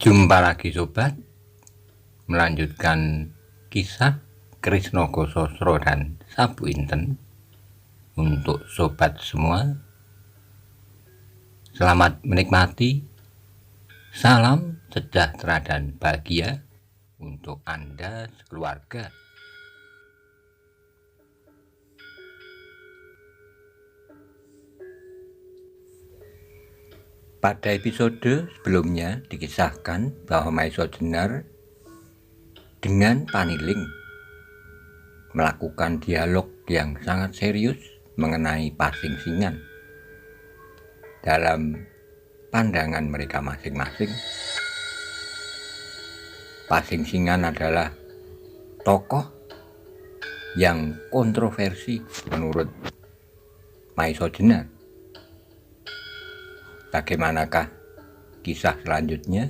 Jumpa lagi sobat, melanjutkan kisah Krisnogo Sosro dan Sabu Inten. Untuk sobat semua, selamat menikmati. Salam sejahtera dan bahagia untuk Anda sekeluarga. Pada episode sebelumnya dikisahkan bahwa Maiso Jenar dengan Paniling melakukan dialog yang sangat serius mengenai Pasingsingan. Dalam pandangan mereka masing-masing, Pasingsingan adalah tokoh yang kontroversi menurut Maiso Jenar. Bagaimanakah kisah selanjutnya?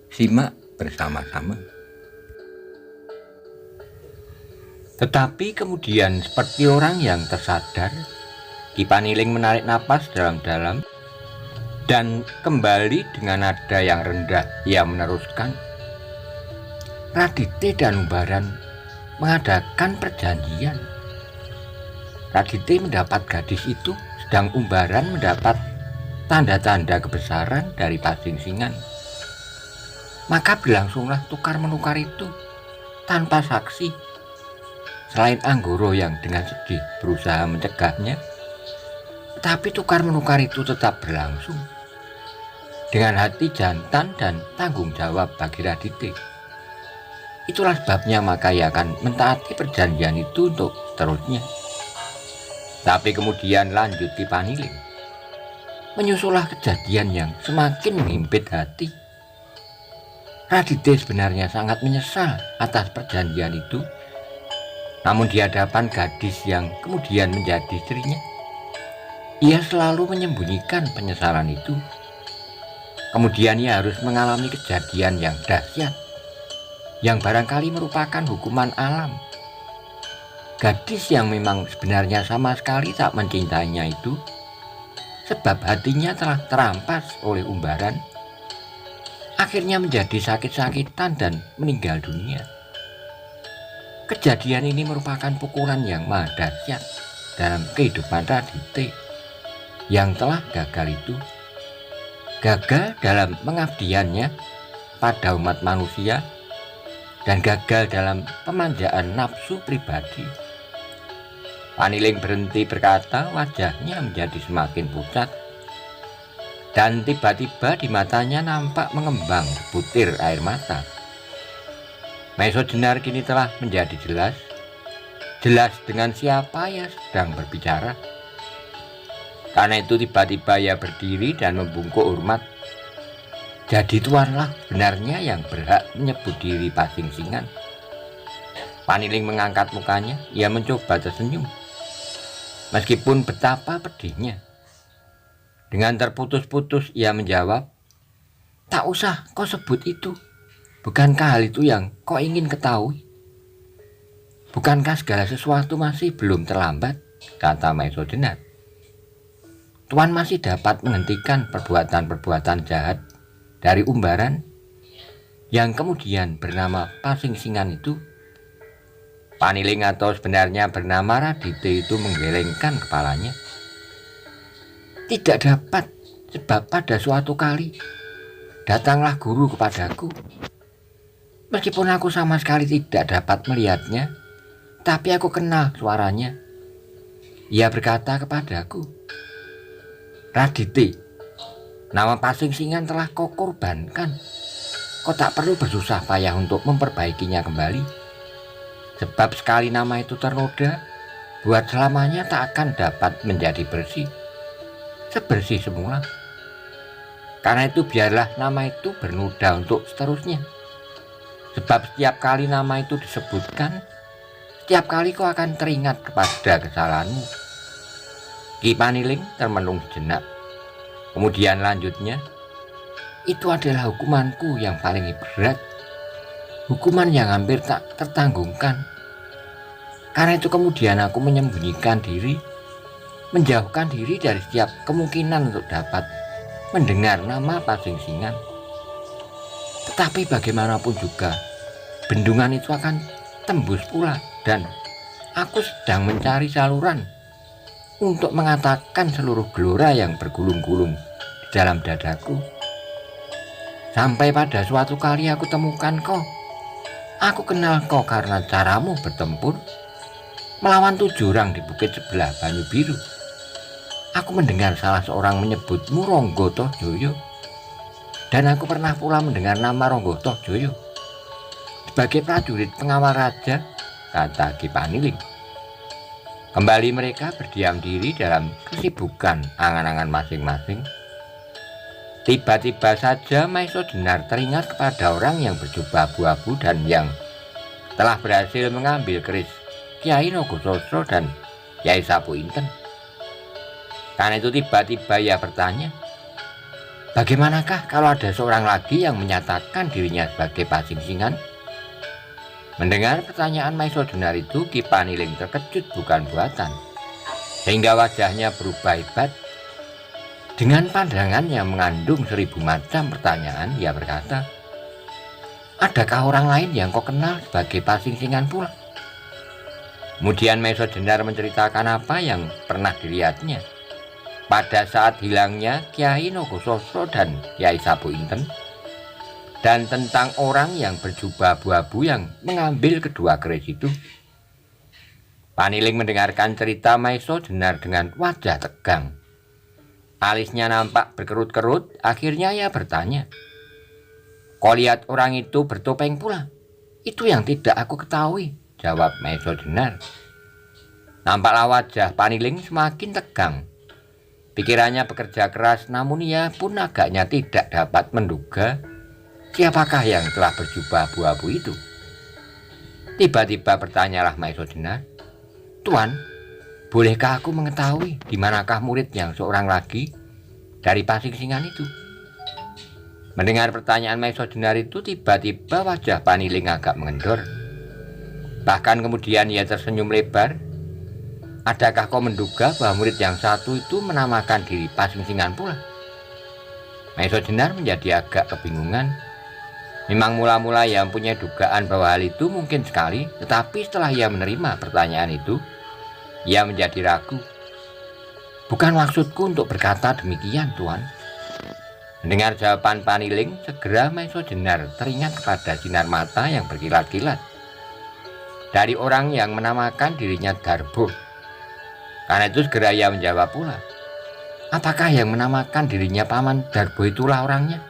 Simak bersama-sama. Tetapi kemudian seperti orang yang tersadar, Ki Paniling menarik napas dalam-dalam dan kembali dengan nada yang rendah ia meneruskan, Radite dan Umbaran mengadakan perjanjian. Radite mendapat gadis itu, sedang Umbaran mendapat tanda-tanda kebesaran dari Pasingsingan. Maka berlangsunglah tukar-menukar itu tanpa saksi. Selain Anggoro yang dengan sedih berusaha mencegahnya, tapi tukar-menukar itu tetap berlangsung dengan hati jantan dan tanggung jawab bagi Radite. Itulah sebabnya maka ia akan mentaati perjanjian itu untuk seterusnya. Tapi kemudian lanjut Ki Paniling, menyusulah kejadian yang semakin menghimpit hati. Radite sebenarnya sangat menyesal atas perjanjian itu, namun di hadapan gadis yang kemudian menjadi istrinya, ia selalu menyembunyikan penyesalan itu. Kemudian ia harus mengalami kejadian yang dahsyat, yang barangkali merupakan hukuman alam. Gadis yang memang sebenarnya sama sekali tak mencintainya itu, sebab hatinya telah terampas oleh Umbaran, akhirnya menjadi sakit-sakitan dan meninggal dunia. Kejadian ini merupakan pukulan yang maha dahsyat dalam kehidupan Radite yang telah gagal itu. Gagal dalam pengabdiannya pada umat manusia dan gagal dalam pemanjaan nafsu pribadi. Paniling berhenti berkata, wajahnya menjadi semakin pucat, dan tiba-tiba di matanya nampak mengembang butir air mata. Maiso Jenar kini telah menjadi jelas dengan siapa ia sedang berbicara. Karena itu tiba-tiba ia berdiri dan membungkuk hormat. Jadi tuanlah benarnya yang berhak menyebut diri Pasingsingan. Paniling mengangkat mukanya, ia mencoba tersenyum. Meskipun betapa pedihnya. Dengan terputus-putus ia menjawab, tak usah kau sebut itu. Bukankah hal itu yang kau ingin ketahui? Bukankah segala sesuatu masih belum terlambat? Kata Maiso Jenar. Tuan masih dapat menghentikan perbuatan-perbuatan jahat dari Umbaran yang kemudian bernama Pasingsingan itu. Paniling atau sebenarnya bernama Radite itu menggelengkan kepalanya. Tidak dapat, sebab pada suatu kali datanglah guru kepadaku. Meskipun aku sama sekali tidak dapat melihatnya, tapi aku kenal suaranya. Ia berkata kepadaku, Radite, nama Pasingsingan telah kau korbankan. Kau tak perlu bersusah payah untuk memperbaikinya kembali. Sebab sekali nama itu ternoda, buat selamanya tak akan dapat menjadi bersih, sebersih semula. Karena itu biarlah nama itu bernoda untuk seterusnya. Sebab setiap kali nama itu disebutkan, setiap kali kau akan teringat kepada kesalahanmu. Ki Paniling termenung sejenak. Kemudian lanjutnya, itu adalah hukumanku yang paling berat. Hukuman yang hampir tak tertanggungkan. Karena itu kemudian aku menyembunyikan diri, menjauhkan diri dari setiap kemungkinan untuk dapat mendengar nama Pasingsingan. Tetapi bagaimanapun juga, bendungan itu akan tembus pula dan aku sedang mencari saluran untuk mengatakan seluruh gelora yang bergulung-gulung di dalam dadaku. Sampai pada suatu kali aku temukan kau. Aku kenal kau karena caramu bertempur melawan 7 orang di bukit sebelah Banyu Biru. Aku mendengar salah seorang menyebutmu Ronggo Tohjoyo. Dan aku pernah pula mendengar nama Ronggo Tohjoyo sebagai prajurit pengawal raja, kata Ki Paniling. Kembali mereka berdiam diri dalam kesibukan angan-angan masing-masing. Tiba-tiba saja Maiso Jenar teringat kepada orang yang berjubah abu-abu dan yang telah berhasil mengambil keris Kyai Nogososro dan Kyai Sapu Inten. Karena itu tiba-tiba ia bertanya, bagaimanakah kalau ada seorang lagi yang menyatakan dirinya sebagai Pasingsingan? Mendengar pertanyaan Maiso Jenar itu, Ki Paniling terkejut bukan buatan, sehingga wajahnya berubah hebat. Dengan pandangan yang mengandung 1000 macam pertanyaan, ia berkata, adakah orang lain yang kau kenal sebagai Pasingsingan pula? Kemudian Maiso Jenar menceritakan apa yang pernah dilihatnya pada saat hilangnya Kyai Nogososro dan Kyai Sapu Inten, dan tentang orang yang berjubah abu-abu yang mengambil kedua keris itu. Paniling mendengarkan cerita Maiso Jenar dengan wajah tegang. Alisnya nampak berkerut-kerut. Akhirnya ia bertanya, kau lihat orang itu bertopeng pula? Itu yang tidak aku ketahui, jawab Maiso Jenar. Nampaklah wajah Paniling semakin tegang. Pikirannya bekerja keras, namun ia pun agaknya tidak dapat menduga siapakah yang telah berjubah abu-abu itu. Tiba-tiba bertanyalah Maiso Jenar, Tuan, bolehkah aku mengetahui di manakah murid yang seorang lagi dari Pasingsingan itu? Mendengar pertanyaan Maiso Jenar itu, tiba-tiba wajah Paniling agak mengendor. Bahkan kemudian ia tersenyum lebar. Adakah kau menduga bahwa murid yang satu itu menamakan diri Pasingsingan pula? Maiso Jenar menjadi agak kebingungan. Memang mula-mula ia mempunyai dugaan bahwa hal itu mungkin sekali, tetapi setelah ia menerima pertanyaan itu, ia menjadi ragu. Bukan maksudku untuk berkata demikian, Tuan. Mendengar jawaban Paniling, segera Maiso Jenar teringat kepada sinar mata yang berkilat-kilat dari orang yang menamakan dirinya Darbo. Karena itu segera ia menjawab pula, apakah yang menamakan dirinya Paman Darbo itulah orangnya?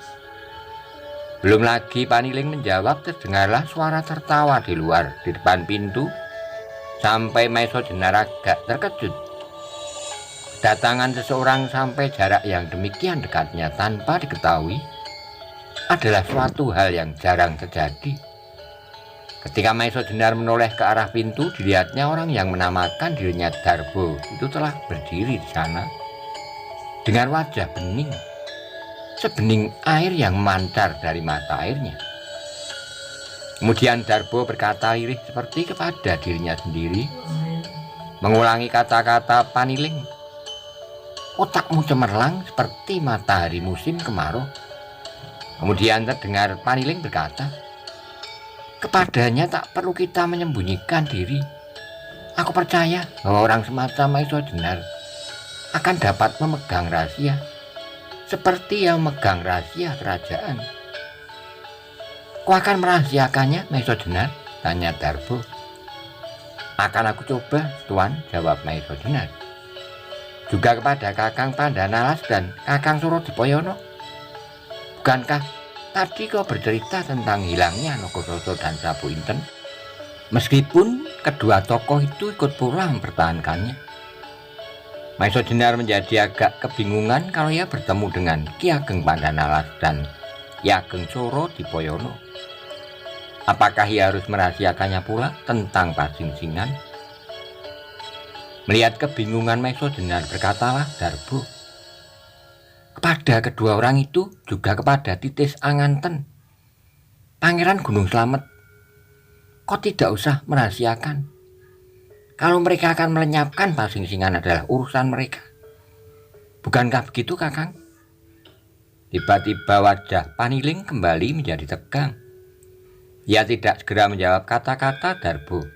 Belum lagi Paniling menjawab, terdengarlah suara tertawa di luar di depan pintu. Sampai Maiso Jenar agak terkejut. Datangan seseorang sampai jarak yang demikian dekatnya tanpa diketahui adalah suatu hal yang jarang terjadi. Ketika Maiso Jenar menoleh ke arah pintu, dilihatnya orang yang menamakan dirinya Darbo itu telah berdiri di sana dengan wajah bening, sebening air yang memancar dari mata airnya. Kemudian Darbo berkata lirih seperti kepada dirinya sendiri, mengulangi kata-kata Paniling. Otakmu cemerlang seperti matahari musim kemarau. Kemudian terdengar Paniling berkata, kepadanya tak perlu kita menyembunyikan diri. Aku percaya bahwa orang semacam Maiso Jenar akan dapat memegang rahasia seperti yang memegang rahasia kerajaan. Kau akan merahasiakannya, Maiso Jenar? Tanya Darbo. Akan aku coba, Tuan, jawab Maiso Jenar. Juga kepada Kakang Pandanalas dan Kakang Surodipoyono. Bukankah tadi kau bercerita tentang hilangnya Nogososro dan Sapu Inten? Meskipun kedua tokoh itu ikut pula mempertahankannya. Maiso Jenar menjadi agak kebingungan kalau ia bertemu dengan Ki Ageng Pandanalas dan Ki Ageng Surodipoyono. Apakah ia harus merahasiakannya pula tentang Pasingsingan? Melihat kebingungan Maiso Jenar, berkatalah Darbo, kepada kedua orang itu, juga kepada Titis Anganten, Pangeran Gunung Slamet, kau tidak usah merahasiakan. Kalau mereka akan melenyapkan Pasingsingan adalah urusan mereka. Bukankah begitu, Kakang? Tiba-tiba wajah Paniling kembali menjadi tegang. Ia tidak segera menjawab kata-kata Darbo.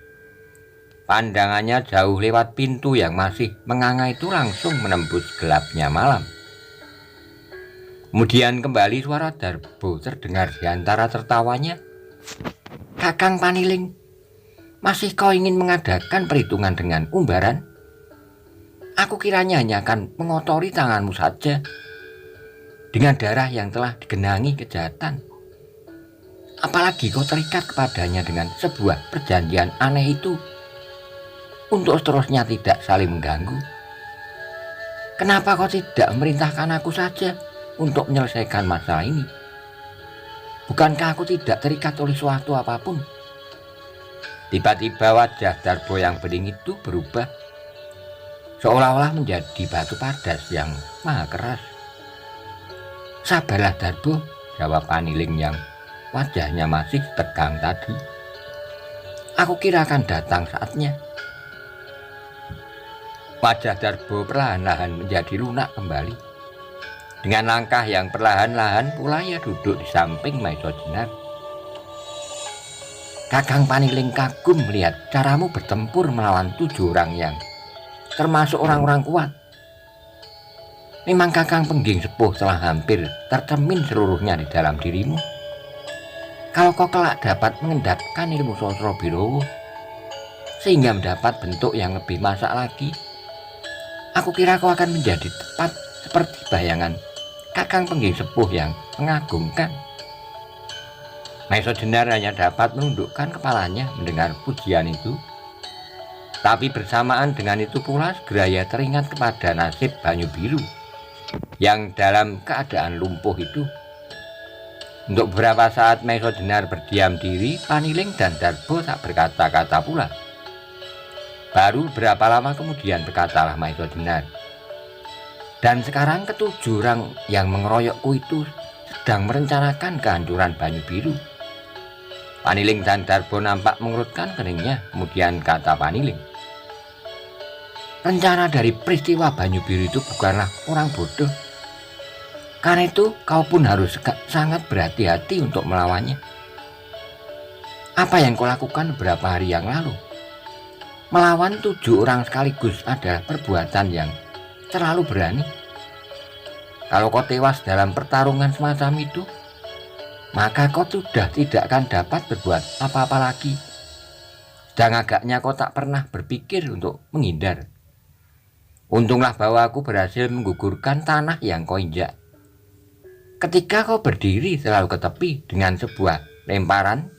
Pandangannya jauh lewat pintu yang masih menganga itu langsung menembus gelapnya malam. Kemudian kembali suara Darbo terdengar di antara tertawanya. "Kakang Paniling, masih kau ingin mengadakan perhitungan dengan Umbaran? Aku kiranya hanya akan mengotori tanganmu saja dengan darah yang telah digenangi kejahatan. Apalagi kau terikat kepadanya dengan sebuah perjanjian aneh itu untuk seterusnya tidak saling mengganggu. Kenapa kau tidak memerintahkan aku saja untuk menyelesaikan masalah ini? Bukankah aku tidak terikat oleh suatu apapun?" Tiba-tiba wajah Darbo yang bening itu berubah, seolah-olah menjadi batu padas yang maha keras. "Sabarlah Darbo," jawab Paniling yang wajahnya masih tegang tadi. "Aku kira akan datang saatnya." Wajah Darbo perlahan-lahan menjadi lunak kembali. Dengan langkah yang perlahan-lahan pula ia duduk di samping Maiso Jenar. "Kakang Paniling kagum melihat caramu bertempur melawan 7 orang yang termasuk orang-orang kuat. Memang Kakang Pengging Sepuh telah hampir tercermin seluruhnya di dalam dirimu. Kalau kau kelak dapat mengendapkan ilmu Sosro Birowo sehingga mendapat bentuk yang lebih masak lagi, aku kira kau akan menjadi tepat seperti bayangan Kakang Pengging Sepuh yang mengagumkan." Maiso Jenar hanya dapat menundukkan kepalanya mendengar pujian itu. Tapi bersamaan dengan itu pula segera ia teringat kepada nasib Banyu Biru yang dalam keadaan lumpuh itu. Untuk beberapa saat Maiso Jenar berdiam diri. Paniling dan Darbo tak berkata-kata pula. Baru berapa lama kemudian berkatalah Maiso Jenar, "Dan sekarang ke-7 orang yang mengeroyokku itu sedang merencanakan kehancuran Banyu Biru." Paniling dan Darbo nampak mengerutkan keningnya. Kemudian kata Paniling, "Rencana dari peristiwa Banyu Biru itu bukanlah orang bodoh. Karena itu kau pun harus sangat berhati-hati untuk melawannya. Apa yang kau lakukan beberapa hari yang lalu, melawan 7 orang sekaligus, adalah perbuatan yang terlalu berani. Kalau kau tewas dalam pertarungan semacam itu, maka kau sudah tidak akan dapat berbuat apa-apa lagi. Dan agaknya kau tak pernah berpikir untuk menghindar. Untunglah bahwa aku berhasil menggugurkan tanah yang kau injak. Ketika kau berdiri selalu ke tepi dengan sebuah lemparan,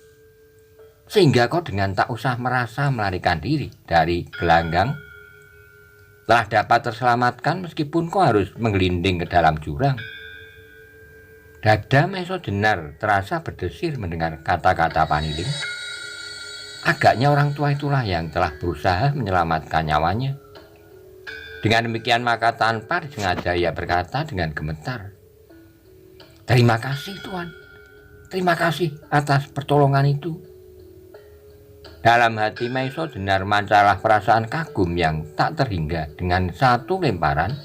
sehingga kau dengan tak usah merasa melarikan diri dari gelanggang, telah dapat terselamatkan meskipun kau harus menggelinding ke dalam jurang." Dada Maiso Jenar terasa berdesir mendengar kata-kata Paniling. Agaknya orang tua itulah yang telah berusaha menyelamatkan nyawanya. Dengan demikian maka tanpa disengaja ia berkata dengan gemetar, "Terima kasih Tuan, terima kasih atas pertolongan itu." Dalam hati Maiso Jenar mancarlah perasaan kagum yang tak terhingga. Dengan satu lemparan,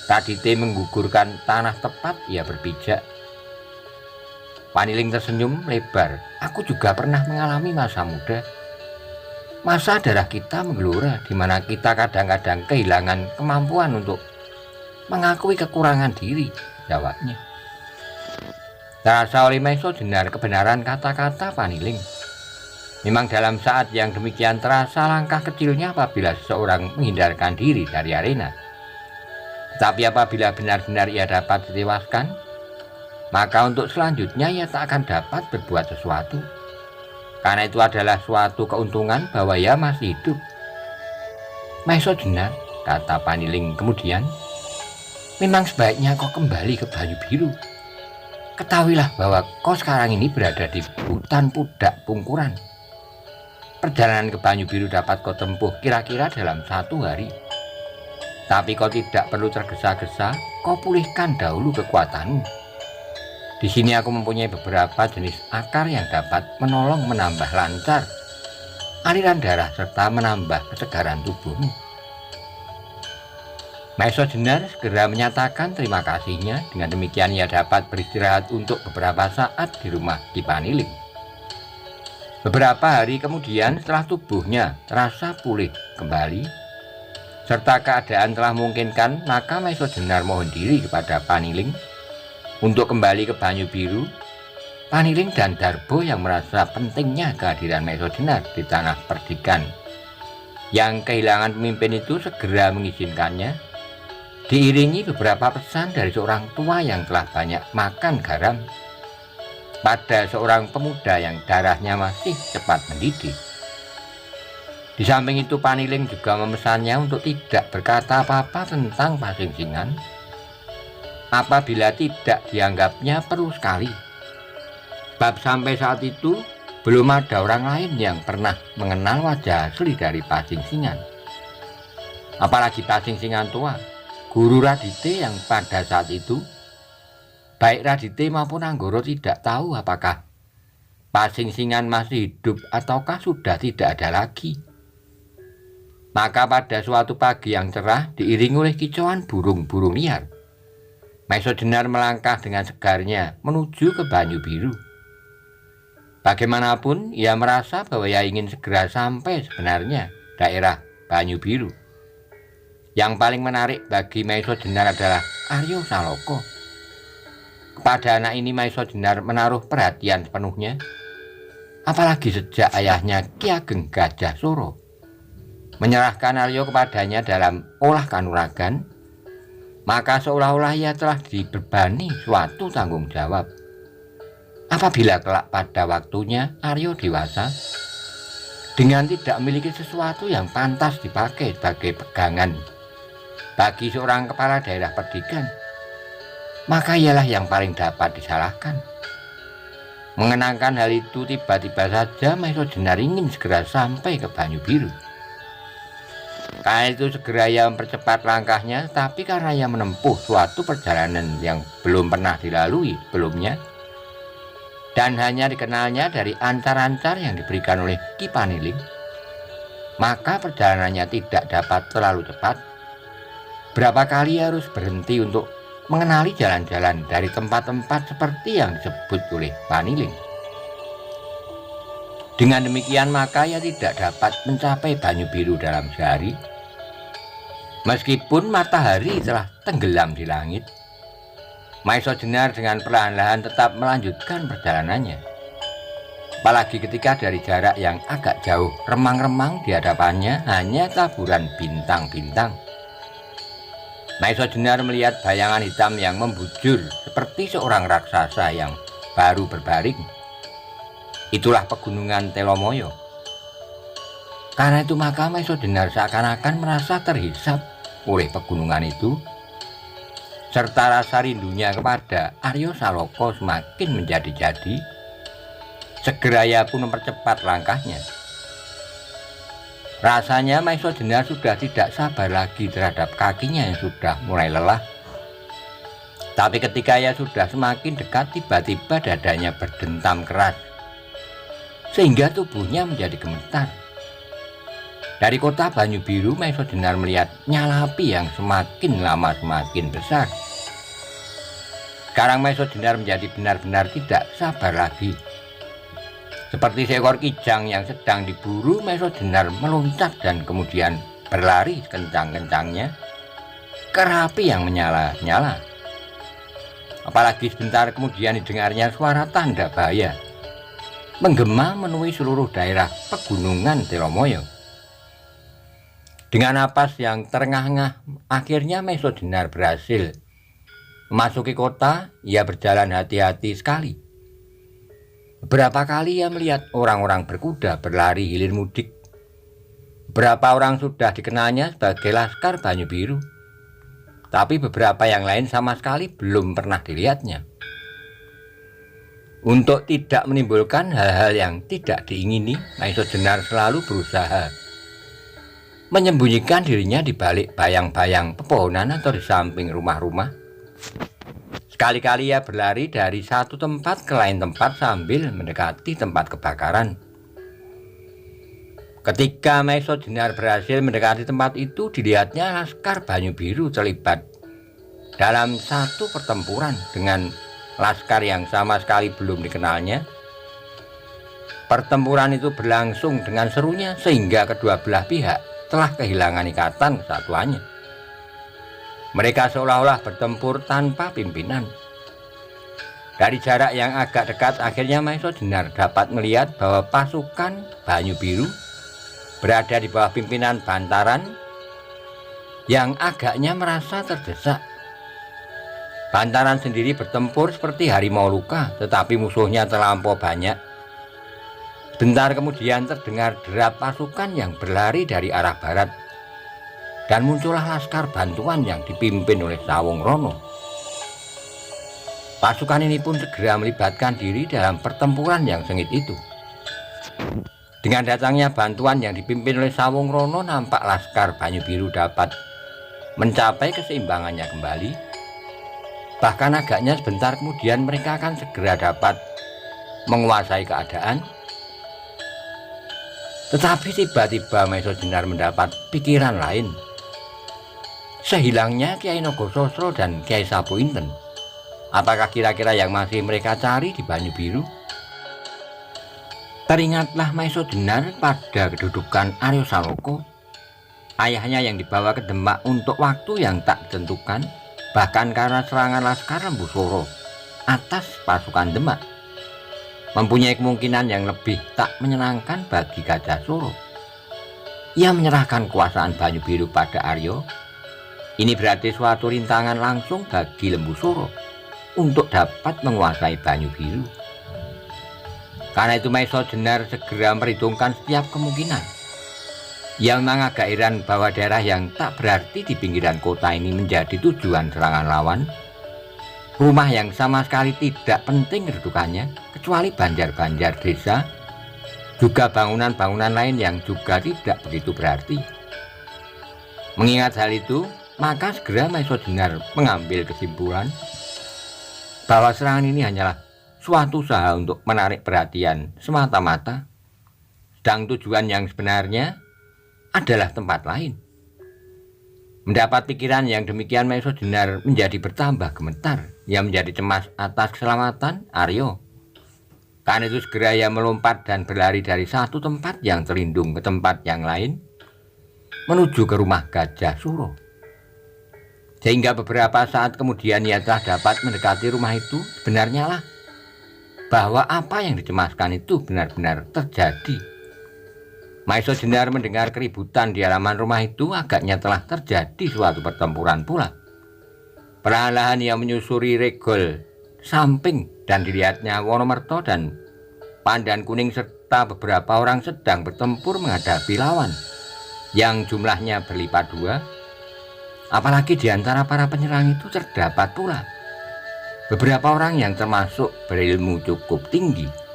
Radite menggugurkan tanah tepat ia berpijak. Paniling tersenyum lebar. "Aku juga pernah mengalami masa muda. Masa darah kita menggelora, di mana kita kadang-kadang kehilangan kemampuan untuk mengakui kekurangan diri," jawabnya. Terasa oleh Maiso Jenar kebenaran kata-kata Paniling. Memang dalam saat yang demikian terasa langkah kecilnya apabila seseorang menghindarkan diri dari arena. Tapi apabila benar-benar ia dapat ditewaskan, maka untuk selanjutnya ia tak akan dapat berbuat sesuatu. Karena itu adalah suatu keuntungan bahwa ia masih hidup. "Maiso Jenar," kata Paniling kemudian, "memang sebaiknya kau kembali ke Banyu Biru. Ketahuilah bahwa kau sekarang ini berada di hutan Pudak Pungkuran. Perjalanan ke Banyu Biru dapat kau tempuh kira-kira dalam 1 hari. Tapi kau tidak perlu tergesa-gesa, kau pulihkan dahulu kekuatanmu. Di sini aku mempunyai beberapa jenis akar yang dapat menolong menambah lancar aliran darah serta menambah kesegaran tubuhmu." Maiso Jenar segera menyatakan terima kasihnya. Dengan demikian ia dapat beristirahat untuk beberapa saat di rumah Ki Paniling. Beberapa hari kemudian, setelah tubuhnya terasa pulih kembali serta keadaan telah memungkinkan, maka Maiso Jenar mohon diri kepada Paniling untuk kembali ke Banyu Biru. Paniling dan Darbo yang merasa pentingnya kehadiran Maiso Jenar di tanah perdikan yang kehilangan pemimpin itu segera mengizinkannya, diiringi beberapa pesan dari seorang tua yang telah banyak makan garam pada seorang pemuda yang darahnya masih cepat mendidih. Di samping itu, Paniling juga memesannya untuk tidak berkata apa-apa tentang Pasingsingan apabila tidak dianggapnya perlu sekali. Sebab sampai saat itu belum ada orang lain yang pernah mengenal wajah asli dari Pasingsingan. Apalagi Pasingsingan tua, Guru Radite, yang pada saat itu baik Radite maupun Anggoro tidak tahu apakah Pasingsingan masih hidup ataukah sudah tidak ada lagi. Maka pada suatu pagi yang cerah, diiringi oleh kicauan burung-burung liar, Maiso Jenar melangkah dengan segarnya menuju ke Banyu Biru. Bagaimanapun, ia merasa bahwa ia ingin segera sampai sebenarnya daerah Banyu Biru. Yang paling menarik bagi Maiso Jenar adalah Aryo Saloko. Kepada anak ini Maiso Jenar menaruh perhatian sepenuhnya, apalagi sejak ayahnya Ki Ageng Gajah Soro menyerahkan Aryo kepadanya dalam olah kanuragan, maka seolah-olah ia telah dibebani suatu tanggung jawab. Apabila kelak pada waktunya Aryo dewasa, dengan tidak memiliki sesuatu yang pantas dipakai sebagai pegangan bagi seorang kepala daerah perdikan, maka ialah yang paling dapat disalahkan. Mengenangkan hal itu, tiba-tiba saja Maiso Jenar ingin segera sampai ke Banyu Biru. Karena itu segera ia mempercepat langkahnya, tapi karena ia menempuh suatu perjalanan yang belum pernah dilalui sebelumnya dan hanya dikenalnya dari ancar-ancar yang diberikan oleh Ki Paniling, maka perjalanannya tidak dapat terlalu cepat. Berapa kali harus berhenti untuk mengenali jalan-jalan dari tempat-tempat seperti yang disebut oleh Paniling. Dengan demikian maka ia tidak dapat mencapai Banyu Biru dalam sehari. Meskipun matahari telah tenggelam di langit, Maiso Jenar dengan perlahan-lahan tetap melanjutkan perjalanannya. Apalagi ketika dari jarak yang agak jauh, remang-remang di hadapannya hanya taburan bintang-bintang. Maiso Jenar melihat bayangan hitam yang membujur seperti seorang raksasa yang baru berbaring. Itulah pegunungan Telomoyo. Karena itu maka Maiso Jenar seakan-akan merasa terhisap oleh pegunungan itu, serta rasa rindunya kepada Aryo Saloko semakin menjadi-jadi. Segera ia pun mempercepat langkahnya. Rasanya Maiso Jenar sudah tidak sabar lagi terhadap kakinya yang sudah mulai lelah. Tapi ketika ia sudah semakin dekat, tiba-tiba dadanya berdentam keras sehingga tubuhnya menjadi gemetar. Dari kota Banyu Biru, Maiso Jenar melihat nyala api yang semakin lama semakin besar. Sekarang Maiso Jenar menjadi benar-benar tidak sabar lagi. Seperti seekor kijang yang sedang diburu, Maiso Jenar meloncat dan kemudian berlari kencang-kencangnya ke api yang menyala-nyala. Apalagi sebentar kemudian didengarnya suara tanda bahaya menggema memenuhi seluruh daerah pegunungan Telomoyo. Dengan napas yang terengah-engah, akhirnya Maiso Jenar berhasil memasuki kota. Ia berjalan hati-hati sekali. Beberapa kali ia melihat orang-orang berkuda berlari hilir mudik. Beberapa orang sudah dikenalnya sebagai Laskar Banyu Biru, tapi beberapa yang lain sama sekali belum pernah dilihatnya. Untuk tidak menimbulkan hal-hal yang tidak diingini, Maiso Jenar selalu berusaha menyembunyikan dirinya di balik bayang-bayang pepohonan atau di samping rumah-rumah. Sekali-kali ia berlari dari satu tempat ke lain tempat sambil mendekati tempat kebakaran. Ketika Maesa Jenar berhasil mendekati tempat itu, dilihatnya Laskar Banyu Biru terlibat dalam satu pertempuran dengan laskar yang sama sekali belum dikenalnya. Pertempuran itu berlangsung dengan serunya sehingga kedua belah pihak telah kehilangan ikatan kesatuannya. Mereka seolah-olah bertempur tanpa pimpinan. Dari jarak yang agak dekat, akhirnya Maesa Jenar dapat melihat bahwa pasukan Banyu Biru berada di bawah pimpinan Bantaran yang agaknya merasa terdesak. Bantaran sendiri bertempur seperti harimau luka, tetapi musuhnya terlampau banyak. Sebentar kemudian terdengar derap pasukan yang berlari dari arah barat, dan muncullah laskar bantuan yang dipimpin oleh Sawung Rono. Pasukan ini pun segera melibatkan diri dalam pertempuran yang sengit itu. Dengan datangnya bantuan yang dipimpin oleh Sawung Rono, nampak Laskar Banyu Biru dapat mencapai keseimbangannya kembali. Bahkan agaknya sebentar kemudian mereka akan segera dapat menguasai keadaan. Tetapi tiba-tiba Maesa Jenar mendapat pikiran lain. Sehilangnya Kiai Nogososro dan Kiai Sapuinten, apakah kira-kira yang masih mereka cari di Banyu Biru? Teringatlah Maesa Jenar pada kedudukan Aryo Saloko, ayahnya yang dibawa ke Demak untuk waktu yang tak ditentukan, bahkan karena serangan Laskar Lembu Soro atas pasukan Demak, mempunyai kemungkinan yang lebih tak menyenangkan bagi Gajah Soro. Ia menyerahkan kuasaan Banyu Biru pada Aryo. Ini berarti suatu rintangan langsung bagi Lembu Soro untuk dapat menguasai Banyu Biru. Karena itu Maesa Jenar segera memperhitungkan setiap kemungkinan. Ia memang agak heran bahwa daerah yang tak berarti di pinggiran kota ini menjadi tujuan serangan lawan. Rumah yang sama sekali tidak penting kedudukannya, kecuali banjar-banjar desa, juga bangunan-bangunan lain yang juga tidak begitu berarti. Mengingat hal itu, maka segera Maesa Jenar mengambil kesimpulan bahwa serangan ini hanyalah suatu usaha untuk menarik perhatian semata-mata, sedang tujuan yang sebenarnya adalah tempat lain. Mendapat pikiran yang demikian, Maesa Jenar menjadi bertambah gemetar. Ia menjadi cemas atas keselamatan Aryo. Karena itu segera ia melompat dan berlari dari satu tempat yang terlindung ke tempat yang lain, menuju ke rumah Gajah Suro. Sehingga beberapa saat kemudian ia telah dapat mendekati rumah itu. Sebenarnya lah bahwa apa yang dicemaskan itu benar-benar terjadi. Maesa Jenar mendengar keributan di halaman rumah itu, agaknya telah terjadi suatu pertempuran pula. Perlahan ia menyusuri regol samping dan dilihatnya Wonomerto dan Pandan Kuning serta beberapa orang sedang bertempur menghadapi lawan yang jumlahnya berlipat dua. Apalagi di antara para penyerang itu terdapat pula beberapa orang yang termasuk berilmu cukup tinggi.